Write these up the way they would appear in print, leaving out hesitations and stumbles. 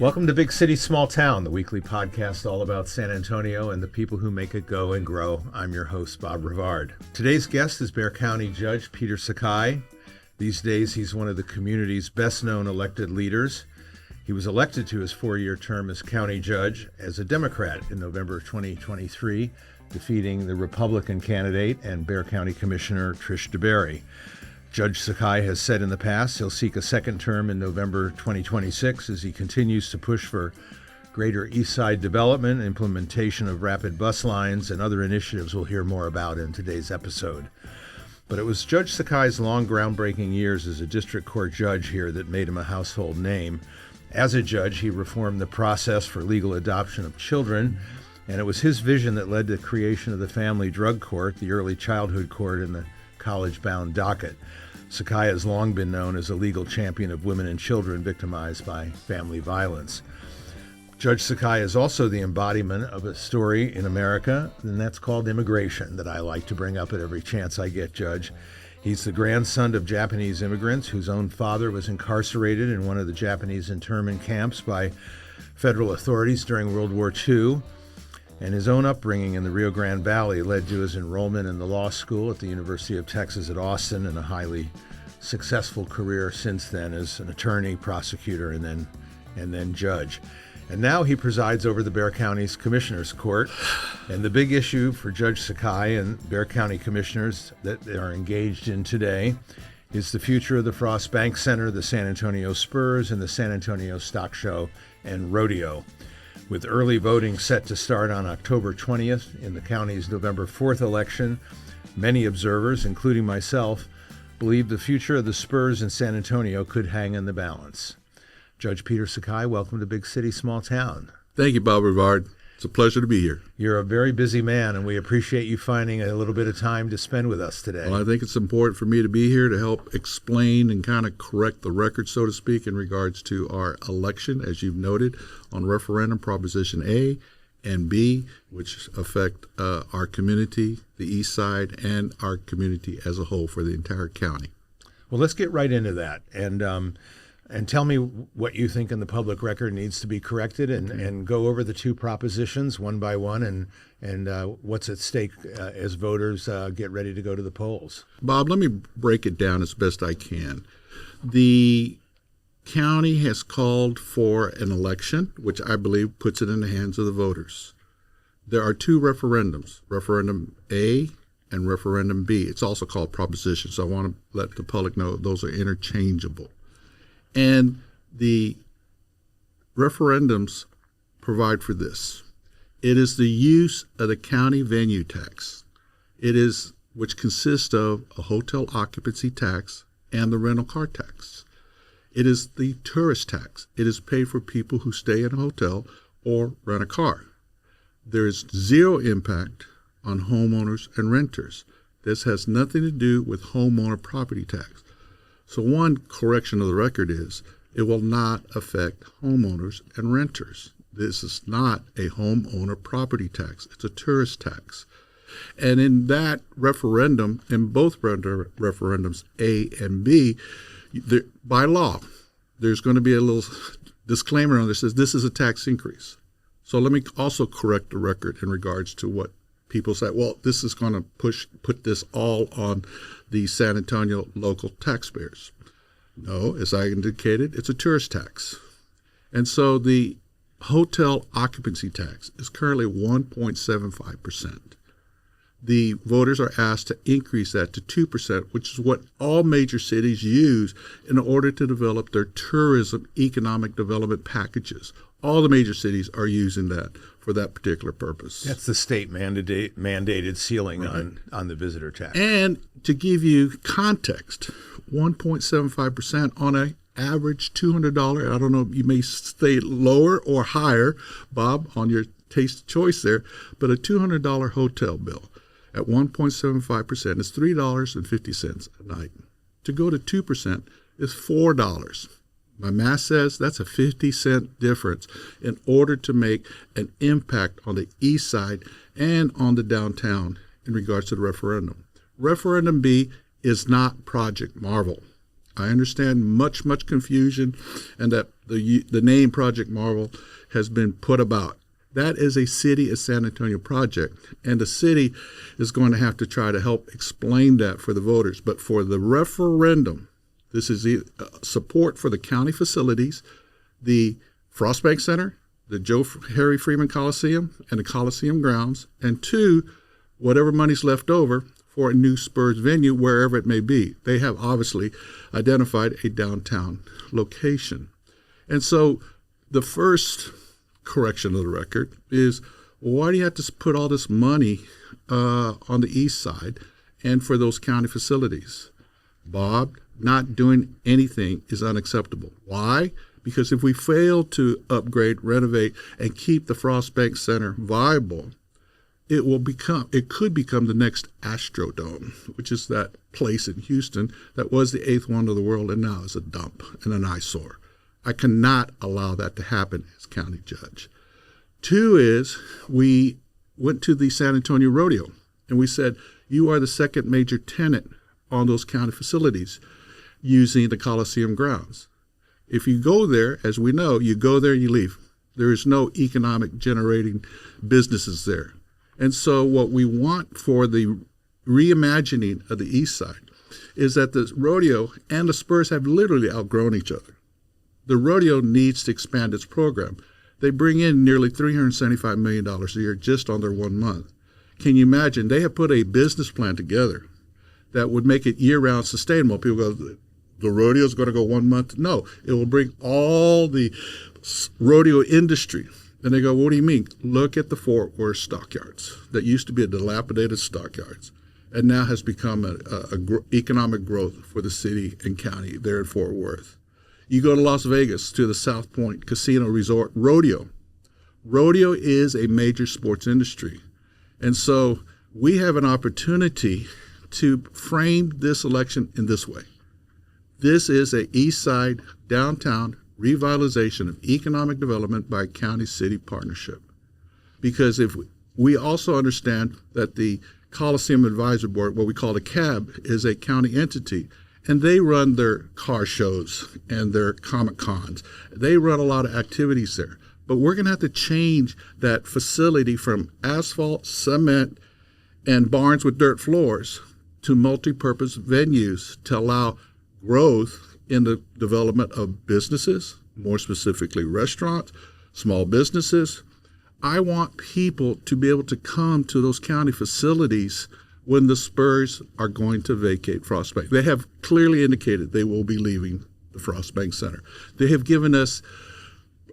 Welcome to Big City, Small Town, the weekly podcast all about San Antonio and the people who make it go and grow. I'm your host, Bob Rivard. Today's guest is Bexar County Judge Peter Sakai. These days, he's one of the community's best-known elected leaders. He was elected to his four-year term as county judge as a Democrat in November 2023, defeating the Republican candidate and Bexar County Commissioner Trish DeBerry. Judge Sakai has said in the past he'll seek a second term in November 2026 as he continues to push for greater East Side development, implementation of rapid bus lines, and other initiatives we'll hear more about in today's episode. But it was Judge Sakai's long, groundbreaking years as a district court judge here that made him a household name. As a judge, he reformed the process for legal adoption of children, and it was his vision that led to the creation of the Family Drug Court, the Early Childhood Court, and the college-bound docket. Sakai has long been known as a legal champion of women and children victimized by family violence. Judge Sakai is also the embodiment of a story in America, and that's called immigration, that I like to bring up at every chance I get, Judge. He's the grandson of Japanese immigrants whose own father was incarcerated in one of the Japanese internment camps by federal authorities during World War II. And his own upbringing in the Rio Grande Valley led to his enrollment in the law school at the University of Texas at Austin and a highly successful career since then as an attorney, prosecutor, and then judge. And now he presides over the Bexar County's Commissioners Court. And the big issue for Judge Sakai and Bexar County commissioners that they are engaged in today is the future of the Frost Bank Center, the San Antonio Spurs, and the San Antonio Stock Show and Rodeo. With early voting set to start on October 20th in the county's November 4th election, many observers, including myself, believe the future of the Spurs in San Antonio could hang in the balance. Judge Peter Sakai, welcome to Big City, Small Town. Thank you, Bob Rivard. It's a pleasure to be here. You're a very busy man, and we appreciate you finding a little bit of time to spend with us today. Well, I think it's important for me to be here to help explain and kind of correct the record, so to speak, in regards to our election, as you've noted, on referendum Proposition A and B, which affect our community, the East Side, and our community as a whole for the entire county. Well, let's get right into that. And tell me what you think in the public record needs to be corrected, and go over the two propositions one by one and what's at stake as voters get ready to go to the polls. Bob, let me break it down as best I can. The county has called for an election, which I believe puts it in the hands of the voters. There are two referendums, Referendum A and Referendum B. It's also called proposition, so I want to let the public know those are interchangeable. And the referendums provide for this. It is the use of the county venue tax. Which consists of a hotel occupancy tax and the rental car tax. It is the tourist tax. It is paid for people who stay in a hotel or rent a car. There is zero impact on homeowners and renters. This has nothing to do with homeowner property tax. So one correction of the record is it will not affect homeowners and renters. This is not a homeowner property tax. It's a tourist tax. And in that referendum, in both referendums A and B, by law, there's going to be a little disclaimer on this that says this is a tax increase. So let me also correct the record in regards to what people say, well, this is going to put this all on the San Antonio local taxpayers. No, as I indicated, it's a tourist tax. And so the hotel occupancy tax is currently 1.75%. The voters are asked to increase that to 2%, which is what all major cities use in order to develop their tourism economic development packages. All the major cities are using that for that particular purpose. That's the state mandated ceiling on the visitor tax. And to give you context, 1.75% on an average $200, I don't know, you may stay lower or higher, Bob, on your taste choice there, but a $200 hotel bill at 1.75% is $3.50 a night. To go to 2% is $4. My math says that's a 50-cent difference in order to make an impact on the east side and on the downtown in regards to the referendum. Referendum B is not Project Marvel. I understand much confusion, and that the name Project Marvel has been put about. That is a City of San Antonio project, and the city is going to have to try to help explain that for the voters. But for the referendum, this is support for the county facilities, the Frostbank Center, the Joe Harry Freeman Coliseum, and the Coliseum grounds, and 2, whatever money's left over for a new Spurs venue, wherever it may be. They have obviously identified a downtown location. And so the first correction of the record is, why do you have to put all this money on the east side and for those county facilities? Bob, not doing anything is unacceptable. Why? Because if we fail to upgrade, renovate, and keep the Frostbank Center viable, it could become the next Astrodome, which is that place in Houston that was the 8th wonder of the world and now is a dump and an eyesore. I cannot allow that to happen as county judge. 2 is, we went to the San Antonio Rodeo and we said, you are the second major tenant on those county facilities using the Coliseum grounds. If you go there, as we know, you go there, you leave. There is no economic generating businesses there. And so what we want for the reimagining of the east side is that the rodeo and the Spurs have literally outgrown each other. The rodeo needs to expand its program. They bring in nearly $375 million a year just on their 1 month. Can you imagine? They have put a business plan together that would make it year-round sustainable. People go, the rodeo is going to go 1 month. No, it will bring all the rodeo industry. And they go, what do you mean? Look at the Fort Worth stockyards that used to be a dilapidated stockyards and now has become economic growth for the city and county there in Fort Worth. You go to Las Vegas, to the South Point Casino Resort, Rodeo. Rodeo is a major sports industry. And so we have an opportunity to frame this election in this way. This is a east side, downtown revitalization of economic development by county-city partnership. Because if we also understand that the Coliseum Advisory Board, what we call the CAB, is a county entity, and they run their car shows and their Comic Cons. They run a lot of activities there. But we're going to have to change that facility from asphalt, cement, and barns with dirt floors to multi-purpose venues to allow growth in the development of businesses, more specifically restaurants, small businesses. I want people to be able to come to those county facilities when the Spurs are going to vacate Frostbank. They have clearly indicated they will be leaving the Frostbank Center. They have given us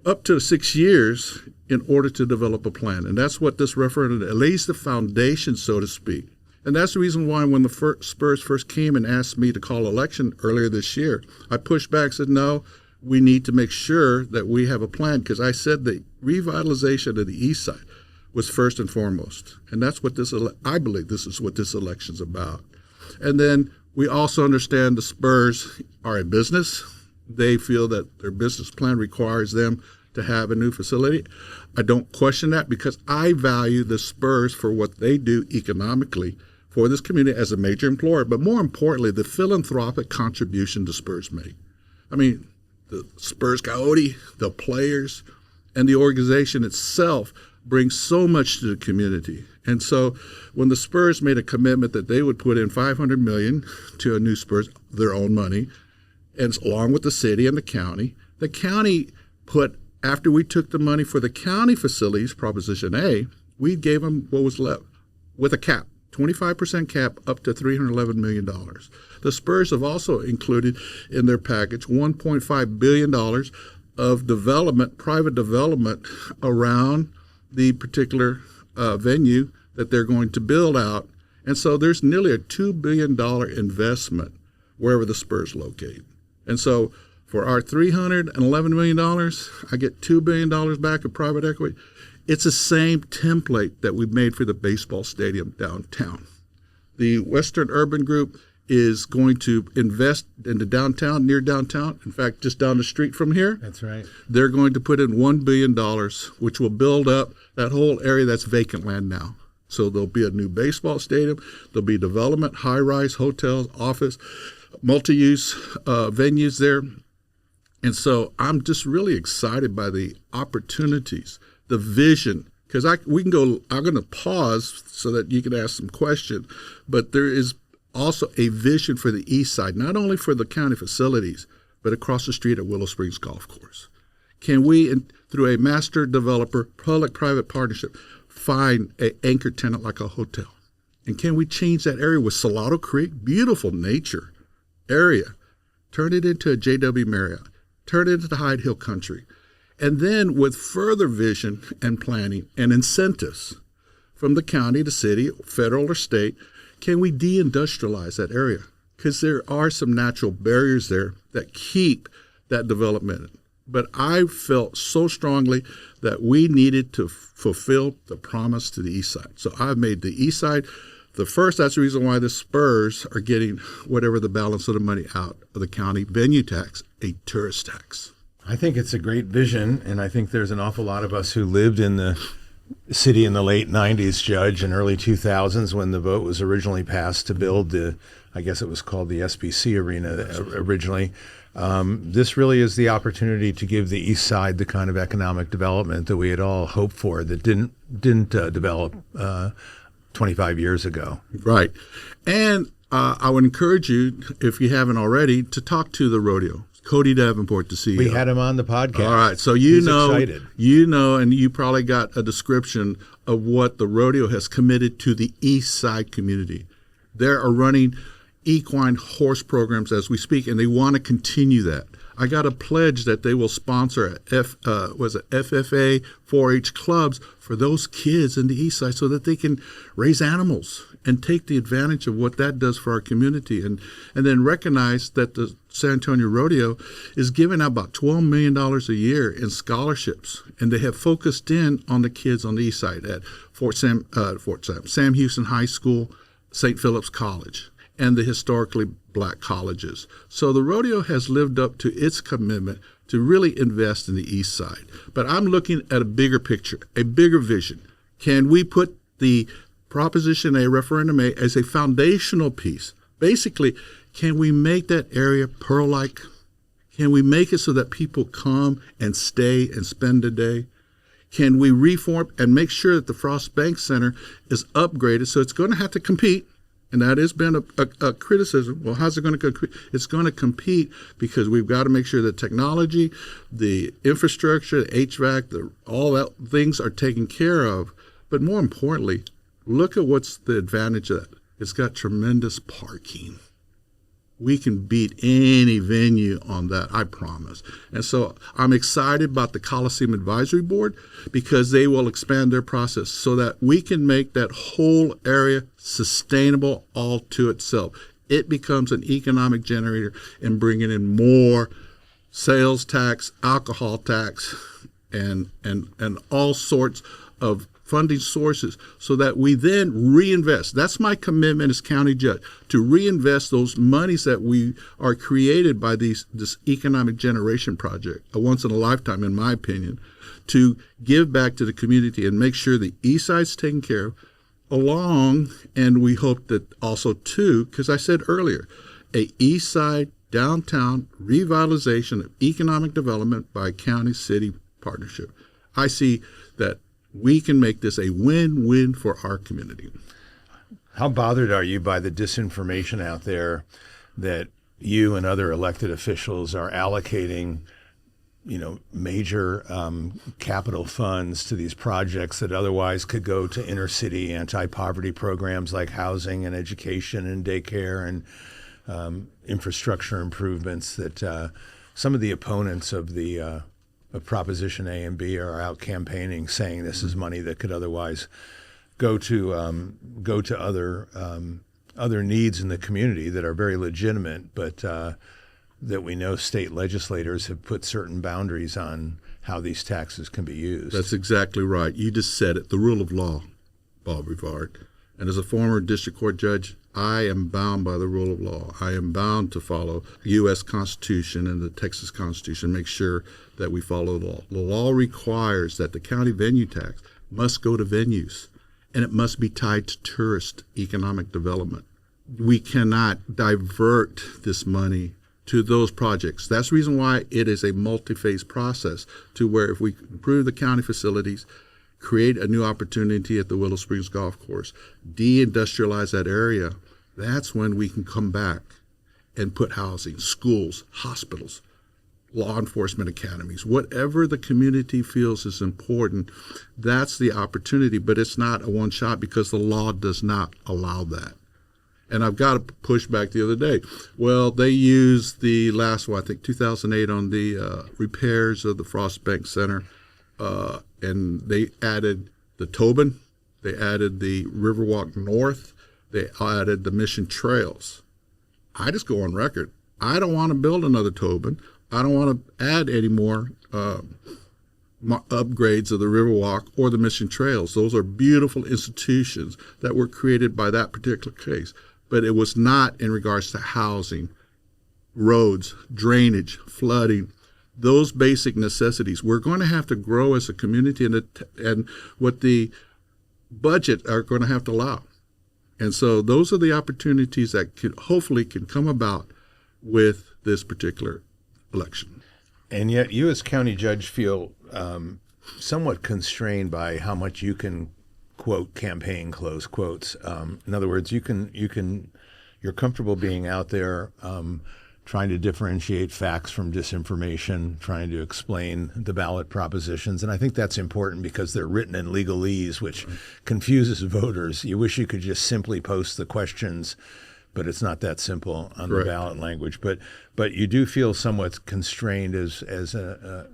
up to 6 years in order to develop a plan. And that's what this referendum lays the foundation, so to speak. And that's the reason why when the Spurs first came and asked me to call election earlier this year, I pushed back, said, no, we need to make sure that we have a plan, because I said the revitalization of the east side was first and foremost. And that's what I believe this is what this election's about. And then we also understand the Spurs are a business. They feel that their business plan requires them to have a new facility. I don't question that, because I value the Spurs for what they do economically for this community as a major employer, but more importantly, the philanthropic contribution the Spurs make. I mean, the Spurs Coyote, the players, and the organization itself brings so much to the community. And so when the Spurs made a commitment that they would put in $500 million to a new Spurs, their own money, and along with the city and the county put, after we took the money for the county facilities, Proposition A, we gave them what was left with a cap, 25% cap up to $311 million. The Spurs have also included in their package $1.5 billion of development, private development around the particular venue that they're going to build out. And so there's nearly a $2 billion investment wherever the Spurs locate. And so for our $311 million, I get $2 billion back of private equity. It's the same template that we made for the baseball stadium downtown. The Western Urban Group is going to invest in the downtown, near downtown. In fact, just down the street from here. That's right. They're going to put in $1 billion, which will build up that whole area that's vacant land now. So there'll be a new baseball stadium. There'll be development, high-rise hotels, office, multi-use venues there. And so I'm just really excited by the opportunities, the vision, because I'm going to pause so that you can ask some questions, but there is also a vision for the east side, not only for the county facilities, but across the street at Willow Springs Golf Course. Can we, through a master developer, public-private partnership, find an anchor tenant like a hotel? And can we change that area with Salado Creek, beautiful nature area, turn it into a JW Marriott, turn it into the Hyde Hill Country, and then with further vision and planning and incentives from the county, the city, federal or state, can we de-industrialize that area? Because there are some natural barriers there that keep that development. But I felt so strongly that we needed to fulfill the promise to the east side. So I've made the east side the first. That's the reason why the Spurs are getting whatever the balance of the money out of the county venue tax, a tourist tax. I think it's a great vision, and I think there's an awful lot of us who lived in the city in the late 90s, Judge, and early 2000s when the vote was originally passed to build I guess it was called the SBC Arena originally. This really is the opportunity to give the East Side the kind of economic development that we had all hoped for that didn't develop 25 years ago. Right. And I would encourage you, if you haven't already, to talk to the Rodeo. Cody Davenport, the CEO. We had him on the podcast. All right, so He's excited. and you probably got a description of what the Rodeo has committed to the East Side community. They are running equine horse programs as we speak, and they want to continue that. I got a pledge that they will sponsor FFA 4-H clubs for those kids in the East Side so that they can raise animals and take the advantage of what that does for our community, and then recognize that the San Antonio Rodeo is giving out about $12 million a year in scholarships, and they have focused in on the kids on the East Side at Sam Houston High School, St. Philip's College, and the historically black colleges. So the Rodeo has lived up to its commitment to really invest in the East Side. But I'm looking at a bigger picture, a bigger vision. Can we put the Proposition A, Referendum A, as a foundational piece? Basically, can we make that area Pearl-like? Can we make it so that people come and stay and spend a day? Can we reform and make sure that the Frost Bank Center is upgraded? So it's going to have to compete, and that has been a criticism. Well, how's it going to compete? It's going to compete because we've got to make sure that technology, the infrastructure, the HVAC, all that things are taken care of. But more importantly, look at what's the advantage of that. It's got tremendous parking. We can beat any venue on that, I promise. And so I'm excited about the Coliseum Advisory Board because they will expand their process so that we can make that whole area sustainable all to itself. It becomes an economic generator and bringing in more sales tax, alcohol tax, and all sorts of funding sources so that we then reinvest. That's my commitment as county judge, to reinvest those monies that we are created by this economic generation project, a once in a lifetime, in my opinion, to give back to the community and make sure the East Side's taken care of along, and we hope that also too, because I said earlier, a East Side downtown revitalization of economic development by county-city partnership. I see that we can make this a win-win for our community. How bothered are you by the disinformation out there that you and other elected officials are allocating, major capital funds to these projects that otherwise could go to inner city anti-poverty programs like housing and education and daycare and infrastructure improvements that some of the opponents of the of Proposition A and B are out campaigning, saying this is money that could otherwise go to other needs in the community that are very legitimate, but that we know state legislators have put certain boundaries on how these taxes can be used. That's exactly right. You just said it, the rule of law, Bob Rivard. And as a former district court judge, I am bound by the rule of law. I am bound to follow the U.S. Constitution and the Texas Constitution, make sure that we follow the law. The law requires that the county venue tax must go to venues, and it must be tied to tourist economic development. we cannot divert this money to those projects. That's the reason why it is a multi-phase process, to where if we improve the county facilities, create a new opportunity at the Willow Springs Golf Course, de-industrialize that area, that's when we can come back and put housing, schools, hospitals, law enforcement academies, whatever the community feels is important, that's the opportunity. But it's not a one shot, because the law does not allow that. And I've got to push back the other day. Well, they used the last one, I think 2008, on the repairs of the Frost Bank Center, and they added the Tobin, they added the Riverwalk North, they added the Mission Trails. I just go on record. I don't want to build another Tobin. I don't want to add any more upgrades of the Riverwalk or the Mission Trails. Those are beautiful institutions that were created by that particular case. But it was not in regards to housing, roads, drainage, flooding, those basic necessities. We're going to have to grow as a community, and what the budget are going to have to allow. And so those are the opportunities that hopefully can come about with this particular election. And yet you as county judge feel somewhat constrained by how much you can quote campaign, close quotes. In other words, you're comfortable being out there trying to differentiate facts from disinformation, trying to explain the ballot propositions. And I think that's important because they're written in legalese, which confuses voters. You wish you could just simply post the questions, but it's not that simple on the ballot language. But you do feel somewhat constrained as a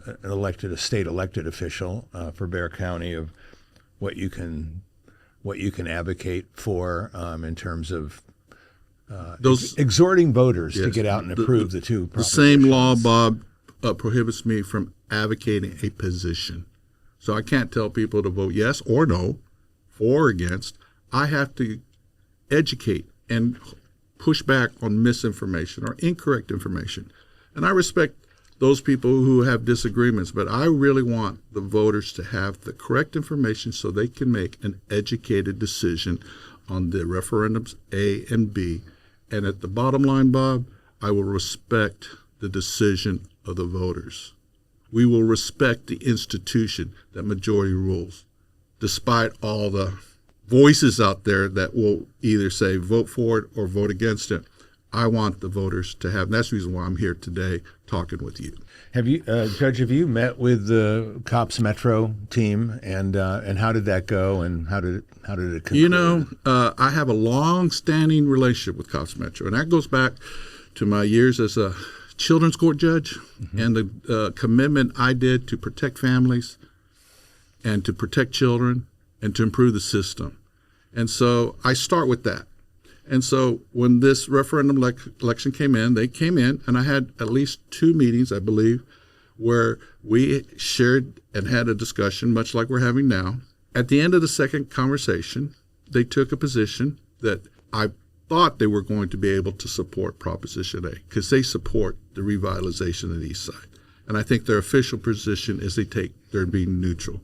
state elected official for Bexar County of what you can advocate for in terms of exhorting voters to get out and approve the two propositions. The same law, Bob, prohibits me from advocating a position. So I can't tell people to vote yes or no, for or against. I have to educate and push back on misinformation or incorrect information. And I respect those people who have disagreements, but I really want the voters to have the correct information so they can make an educated decision on the referendums A and B. And at the bottom line, Bob, I will respect the decision of the voters. We will respect the institution that majority rules, despite all the voices out there that will either say vote for it or vote against it. I want the voters to have, and that's the reason why I'm here today talking with you. Have you, Judge, have you met with the Cops Metro team, and how did that go, and how did it conclude? You know, I have a long-standing relationship with Cops Metro, and that goes back to my years as a children's court judge, and the commitment I did to protect families and to protect children and to improve the system. And so I start with that. And so when this referendum election came in, they came in, and I had at least 2 meetings, I believe, where we shared and had a discussion, much like we're having now. At the end of the second conversation, they took a position that I thought they were going to be able to support Proposition A, because they support the revitalization of the East Side. And I think their official position is they're being neutral.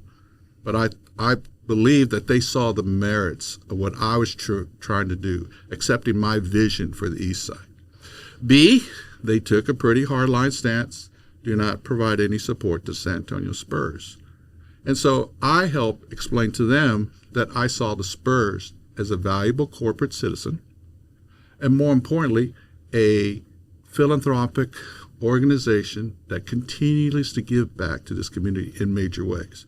But I believe that they saw the merits of what I was trying to do, accepting my vision for the East Side. B, they took a pretty hardline stance, do not provide any support to San Antonio Spurs. And so I helped explain to them that I saw the Spurs as a valuable corporate citizen, and more importantly, a philanthropic organization that continues to give back to this community in major ways.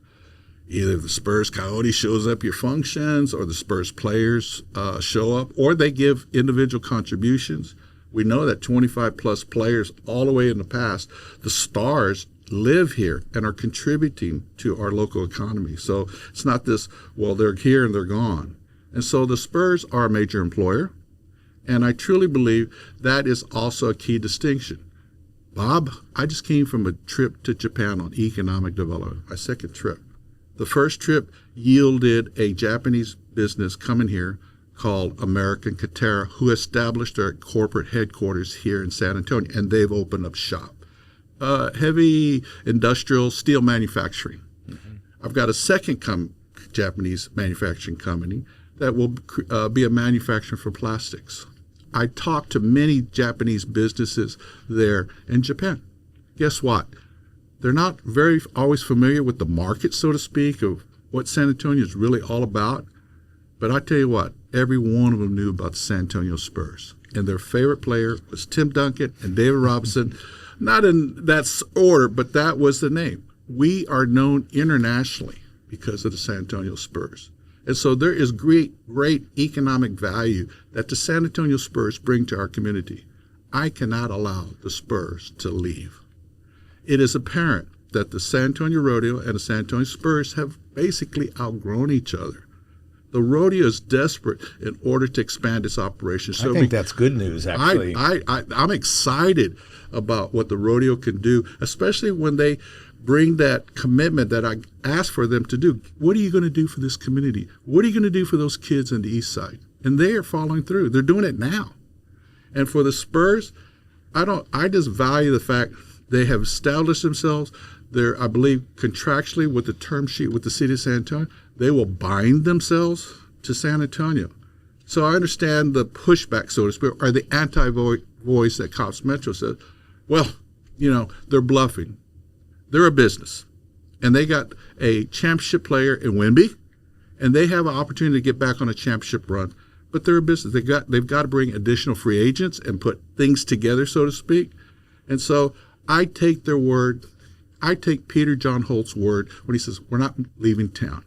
Either the Spurs Coyote shows up your functions, or the Spurs players show up, or they give individual contributions. We know that 25-plus players all the way in the past, the stars live here and are contributing to our local economy. So it's not this, well, they're here and they're gone. And so the Spurs are a major employer, and I truly believe that is also a key distinction. Bob, I just came from a trip to Japan on economic development, my second trip. The first trip yielded a Japanese business coming here called American Katera, who established their corporate headquarters here in San Antonio, and they've opened up shop. Heavy industrial steel manufacturing. I've got a second Japanese manufacturing company that will be a manufacturer for plastics. I talked to many Japanese businesses there in Japan. Guess what? They're not very always familiar with the market, so to speak, of what San Antonio is really all about. But I tell you what, every one of them knew about the San Antonio Spurs. And their favorite player was Tim Duncan and David Robinson. Not in that order, but that was the name. We are known internationally because of the San Antonio Spurs. And so there is great economic value that the San Antonio Spurs bring to our community. I cannot allow the Spurs to leave. It is apparent that the San Antonio Rodeo and the San Antonio Spurs have basically outgrown each other. The Rodeo is desperate in order to expand its operations. So I think that's good news, actually. I'm excited about what the Rodeo can do, especially when they bring that commitment that I asked for them to do. What are you going to do for this community? What are you going to do for those kids on the East Side? And they are following through. They're doing it now. And for the Spurs, I just value the fact they have established themselves. They're, I believe, contractually with the term sheet with the city of San Antonio, they will bind themselves to San Antonio. So I understand the pushback, so to speak, or the anti-voice that Cops Metro says, well, they're bluffing. They're a business, and they got a championship player in Wemby, and they have an opportunity to get back on a championship run. But they're a business. They've got to bring additional free agents and put things together, so to speak. And so I take their word. I take Peter John Holt's word when he says, we're not leaving town.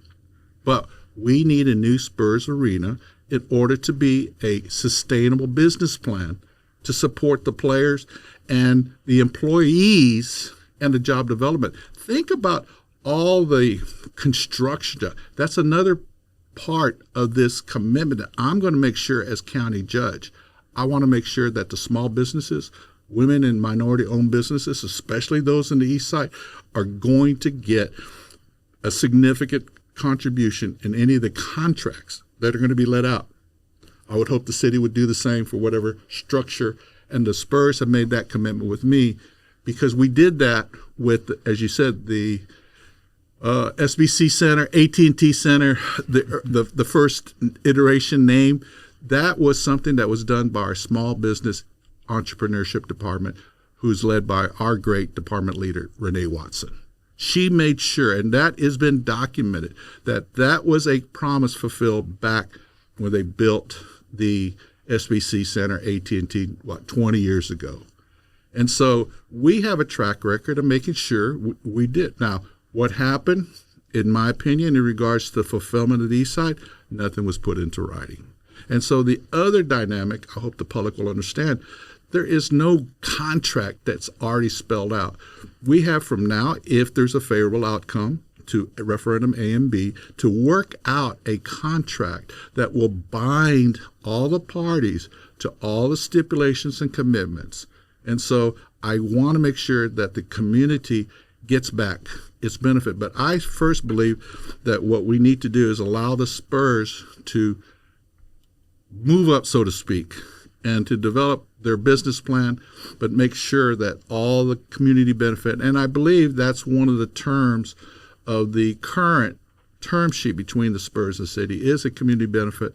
But we need a new Spurs arena in order to be a sustainable business plan to support the players and the employees and the job development. Think about all the construction. That's another part of this commitment that I'm going to make sure as county judge. I want to make sure that the small businesses, women and minority-owned businesses, especially those in the East Side, are going to get a significant contribution in any of the contracts that are going to be let out. I would hope the city would do the same for whatever structure, and the Spurs have made that commitment with me because we did that with, as you said, the SBC Center, AT&T Center, the first iteration name. That was something that was done by our small business entrepreneurship department, who's led by our great department leader, Renee Watson. She made sure, and that has been documented, that was a promise fulfilled back when they built the SBC Center, AT&T, 20 years ago. And so we have a track record of making sure we did. Now, what happened, in my opinion, in regards to the fulfillment of the East Side, nothing was put into writing. And so the other dynamic, I hope the public will understand, there is no contract that's already spelled out. We have from now, if there's a favorable outcome to Referendum A and B, to work out a contract that will bind all the parties to all the stipulations and commitments. And so I want to make sure that the community gets back its benefit. But I first believe that what we need to do is allow the Spurs to move up, so to speak, and to develop their business plan, but make sure that all the community benefit, and I believe that's one of the terms of the current term sheet between the Spurs and the city, is a community benefit.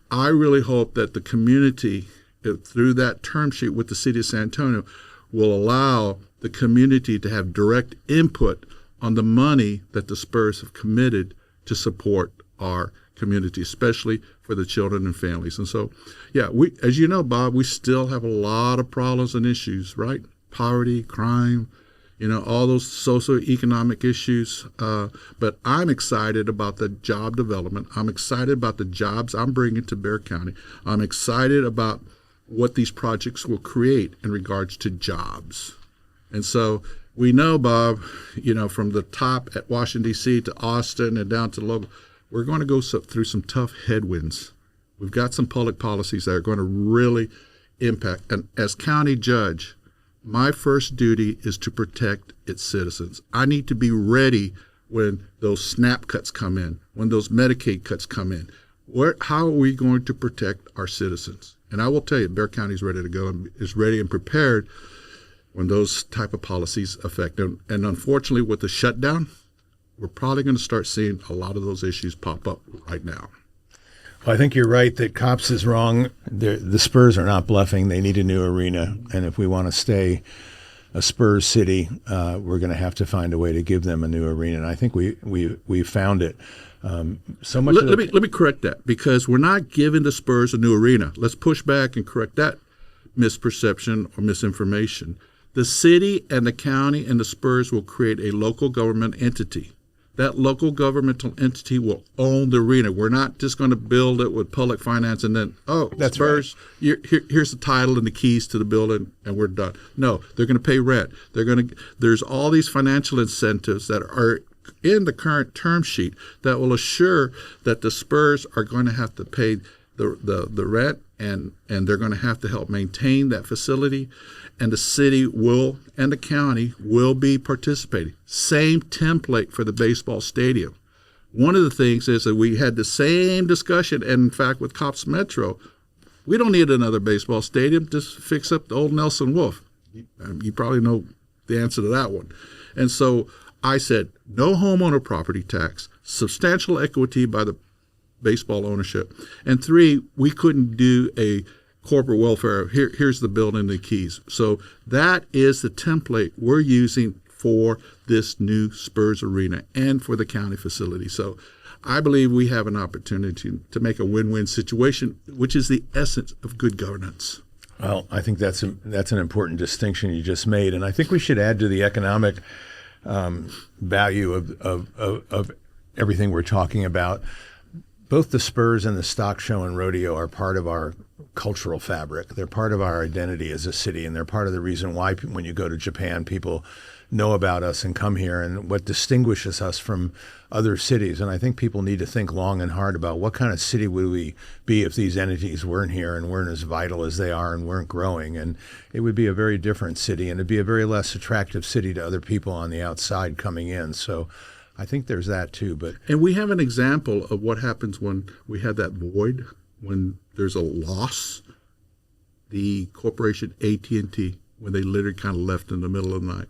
I really hope that the community, through that term sheet with the city of San Antonio, will allow the community to have direct input on the money that the Spurs have committed to support our community, especially for the children and families. And so, yeah, we, as you know, Bob, we still have a lot of problems and issues, right? Poverty, crime, all those socioeconomic issues. But I'm excited about the job development. I'm excited about the jobs I'm bringing to Bexar County. I'm excited about what these projects will create in regards to jobs. And so we know, Bob, from the top at Washington, D.C. to Austin and down to the local, we're going to go through some tough headwinds. We've got some public policies that are going to really impact. And as county judge, my first duty is to protect its citizens. I need to be ready when those SNAP cuts come in, when those Medicaid cuts come in. How are we going to protect our citizens? And I will tell you, Bexar County is ready to go and is ready and prepared when those type of policies affect them. And unfortunately, with the shutdown, we're probably going to start seeing a lot of those issues pop up right now. Well, I think you're right that Cops is wrong. The Spurs are not bluffing. They need a new arena. And if we want to stay a Spurs city, we're going to have to find a way to give them a new arena. And I think we found it. So much. Let me correct that, because we're not giving the Spurs a new arena. Let's push back and correct that misperception or misinformation. The city and the county and the Spurs will create a local government entity. That local governmental entity will own the arena. We're not just going to build it with public finance and then, That's Spurs, right. here's the title and the keys to the building, and we're done. No, they're going to pay rent. There's all these financial incentives that are in the current term sheet that will assure that the Spurs are going to have to pay the rent, and they're going to have to help maintain that facility, and the city will and the county will be participating. Same template for the baseball stadium. One of the things is that we had the same discussion, and in fact with Cops Metro, we don't need another baseball stadium, just fix up the old Nelson Wolf. You probably know the answer to that one. And so I said, no homeowner property tax, substantial equity by the baseball ownership. And 3, we couldn't do a corporate welfare. Here's the building and the keys. So that is the template we're using for this new Spurs arena and for the county facility. So I believe we have an opportunity to make a win-win situation, which is the essence of good governance. Well, I think that's an important distinction you just made, and I think we should add to the economic value of everything we're talking about. Both the Spurs and the stock show and rodeo are part of our cultural fabric. They're part of our identity as a city, and they're part of the reason why when you go to Japan, people know about us and come here, and what distinguishes us from other cities. And I think people need to think long and hard about what kind of city would we be if these entities weren't here and weren't as vital as they are and weren't growing. And it would be a very different city, and it'd be a very less attractive city to other people on the outside coming in. So I think there's that too. And we have an example of what happens when we have that void, when there's a loss. The corporation AT&T, when they literally kind of left in the middle of the night.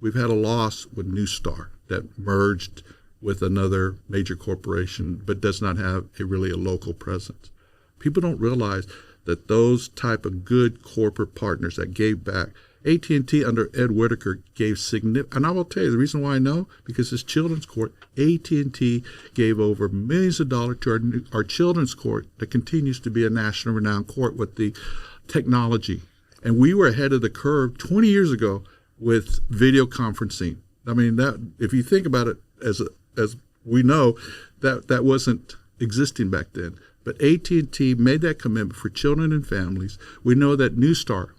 We've had a loss with New Star that merged with another major corporation, but does not have really a local presence. People don't realize that those type of good corporate partners that gave back. AT&T under Ed Whitaker gave significant, and I will tell you the reason why I know, because this children's court, AT&T gave over millions of dollars to our children's court that continues to be a national renowned court with the technology. And we were ahead of the curve 20 years ago with video conferencing. I mean, that if you think about it, as we know, that wasn't existing back then. But AT&T made that commitment for children and families. We know that New Star,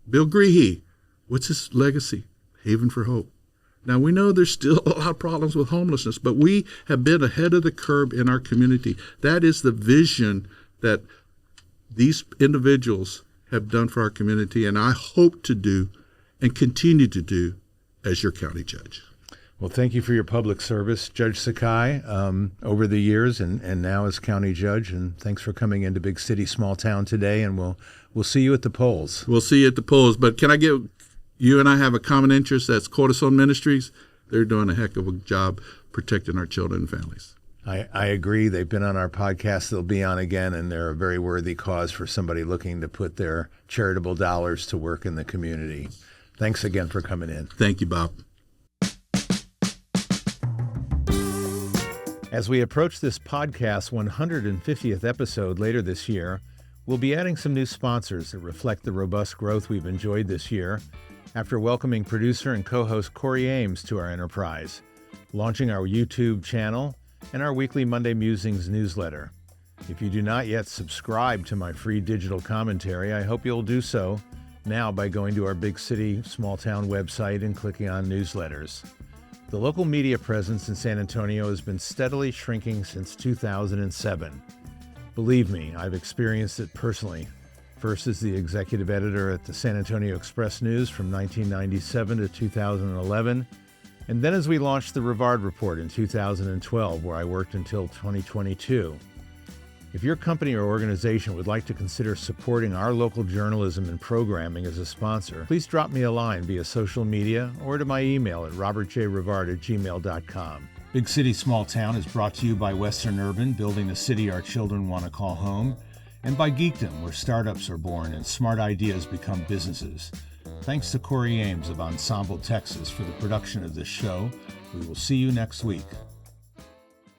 Bill Greehey, what's his legacy? Haven for Hope. Now, we know there's still a lot of problems with homelessness, but we have been ahead of the curve in our community. That is the vision that these individuals have done for our community, and I hope to do and continue to do as your county judge. Well, thank you for your public service, Judge Sakai, over the years and now as county judge. And thanks for coming into Big City, Small Town today. And we'll see you at the polls. We'll see you at the polls. But can I give you and I have a common interest? That's Cortisone Ministries. They're doing a heck of a job protecting our children and families. I agree. They've been on our podcast. They'll be on again, and they're a very worthy cause for somebody looking to put their charitable dollars to work in the community. Thanks again for coming in. Thank you, Bob. As we approach this podcast's 150th episode later this year, we'll be adding some new sponsors that reflect the robust growth we've enjoyed this year after welcoming producer and co-host Corey Ames to our enterprise, launching our YouTube channel, and our weekly Monday Musings newsletter. If you do not yet subscribe to my free digital commentary, I hope you'll do so now by going to our Big City, Small Town website and clicking on newsletters. The local media presence in San Antonio has been steadily shrinking since 2007. Believe me, I've experienced it personally. First as the executive editor at the San Antonio Express News from 1997 to 2011, and then as we launched the Rivard Report in 2012, where I worked until 2022. If your company or organization would like to consider supporting our local journalism and programming as a sponsor, please drop me a line via social media or to my email at robertjrivard@gmail.com. Big City, Small Town is brought to you by Western Urban, building the city our children want to call home, and by Geekdom, where startups are born and smart ideas become businesses. Thanks to Corey Ames of Ensemble Texas for the production of this show. We will see you next week.